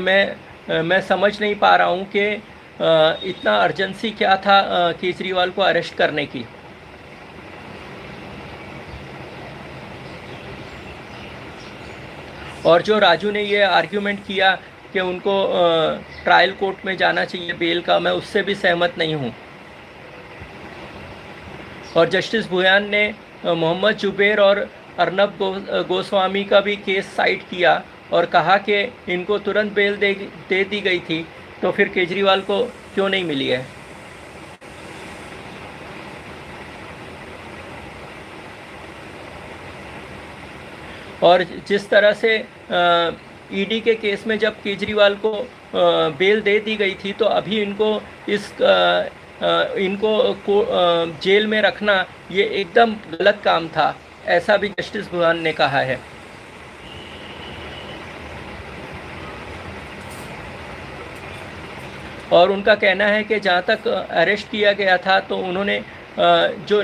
मैं समझ नहीं पा रहा हूँ कि इतना अर्जेंसी क्या था केजरीवाल को अरेस्ट करने की। और जो राजू ने ये आर्ग्यूमेंट किया कि उनको ट्रायल कोर्ट में जाना चाहिए बेल का, मैं उससे भी सहमत नहीं हूँ। और जस्टिस भुयान ने मोहम्मद जुबैर और अर्नब गोस्वामी का भी केस साइट किया और कहा कि इनको तुरंत बेल दे दी गई थी, तो फिर केजरीवाल को क्यों नहीं मिली है। और जिस तरह से ईडी के केस में जब केजरीवाल को बेल दे दी गई थी, तो अभी इनको जेल में रखना ये एकदम गलत काम था, ऐसा भी जस्टिस भुयान ने कहा है। और उनका कहना है कि जहाँ तक अरेस्ट किया गया था, तो उन्होंने जो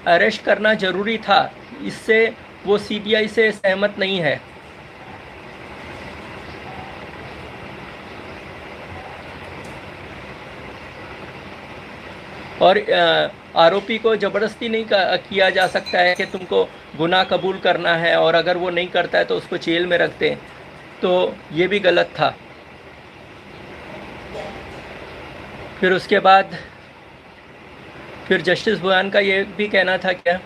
अरेस्ट करना ज़रूरी था, इससे वो सीबीआई से सहमत नहीं है। और आरोपी को ज़बरदस्ती नहीं किया जा सकता है कि तुमको गुनाह कबूल करना है, और अगर वो नहीं करता है तो उसको जेल में रख दें, तो ये भी गलत था। फिर उसके बाद फिर जस्टिस भुयान का ये भी कहना था क्या,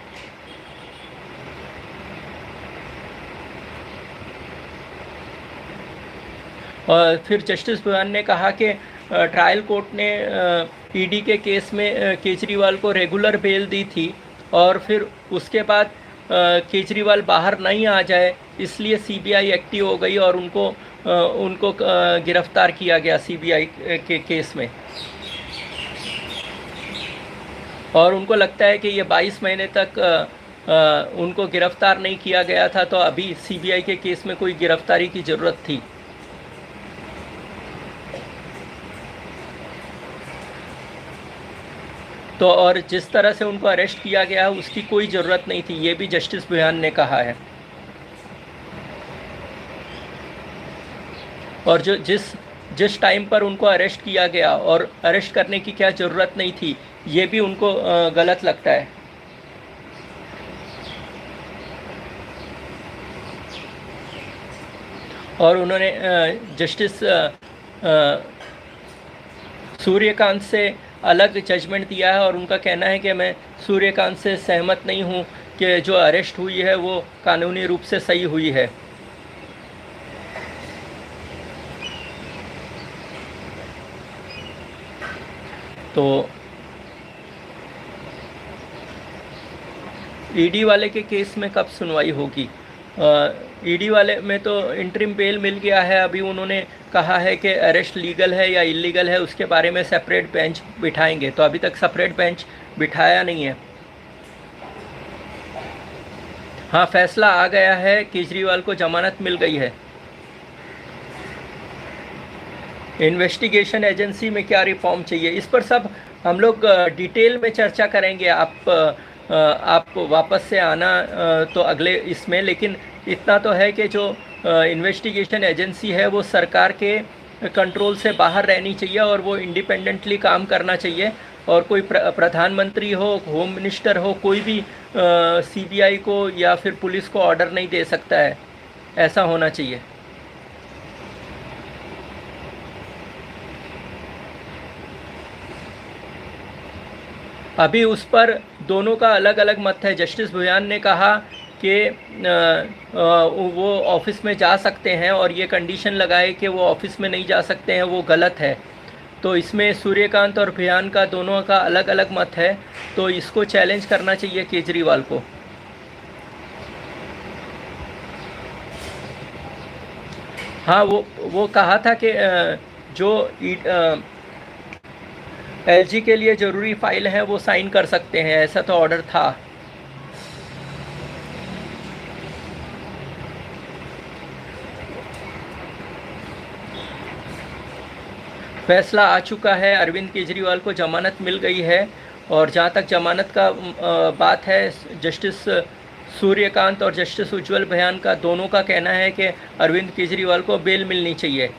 और फिर जस्टिस भुयान ने कहा कि ट्रायल कोर्ट ने ईडी के केस में केजरीवाल को रेगुलर बेल दी थी, और फिर उसके बाद केजरीवाल बाहर नहीं आ जाए, इसलिए सीबीआई एक्टिव हो गई और उनको गिरफ्तार किया गया सीबीआई के केस में। और उनको लगता है कि ये 22 महीने तक उनको गिरफ्तार नहीं किया गया था, तो अभी सीबीआई के केस में कोई गिरफ्तारी की ज़रूरत थी। तो और जिस तरह से उनको अरेस्ट किया गया उसकी कोई ज़रूरत नहीं थी, ये भी जस्टिस भुयान ने कहा है। और जिस टाइम पर उनको अरेस्ट किया गया और अरेस्ट करने की क्या ज़रूरत नहीं थी, ये भी उनको गलत लगता है। और उन्होंने जस्टिस सूर्यकांत से अलग जजमेंट दिया है, और उनका कहना है कि मैं सूर्यकांत से सहमत नहीं हूं कि जो अरेस्ट हुई है वो कानूनी रूप से सही हुई है। तो ईडी वाले के केस में कब सुनवाई होगी? ईडी वाले में तो इंटरिम बेल मिल गया है, अभी उन्होंने कहा है कि अरेस्ट लीगल है या इलीगल है उसके बारे में सेपरेट बेंच बिठाएंगे, तो अभी तक सेपरेट बेंच बिठाया नहीं है। हाँ, फैसला आ गया है, केजरीवाल को जमानत मिल गई है। इन्वेस्टिगेशन एजेंसी में क्या रिफॉर्म चाहिए, इस पर सब हम लोग डिटेल में चर्चा करेंगे। आप वापस से आना तो अगले इसमें, लेकिन इतना तो है कि जो इन्वेस्टिगेशन एजेंसी है वो सरकार के कंट्रोल से बाहर रहनी चाहिए और वो इंडिपेंडेंटली काम करना चाहिए, और कोई प्रधानमंत्री हो, होम मिनिस्टर हो, कोई भी सीबीआई को या फिर पुलिस को ऑर्डर नहीं दे सकता है, ऐसा होना चाहिए। अभी उस पर दोनों का अलग अलग मत है। जस्टिस भुयान ने कहा कि वो ऑफिस में जा सकते हैं, और ये कंडीशन लगाए कि वो ऑफिस में नहीं जा सकते हैं, वो गलत है। तो इसमें सूर्यकांत और भुयान का दोनों का अलग अलग मत है, तो इसको चैलेंज करना चाहिए केजरीवाल को। हाँ, वो कहा था कि जो एलजी के लिए ज़रूरी फाइल है वो साइन कर सकते हैं, ऐसा तो ऑर्डर था। फैसला आ चुका है, अरविंद केजरीवाल को जमानत मिल गई है। और जहाँ तक जमानत का बात है, जस्टिस सूर्यकांत और जस्टिस उज्ज्वल बयान का दोनों का कहना है कि अरविंद केजरीवाल को बेल मिलनी चाहिए।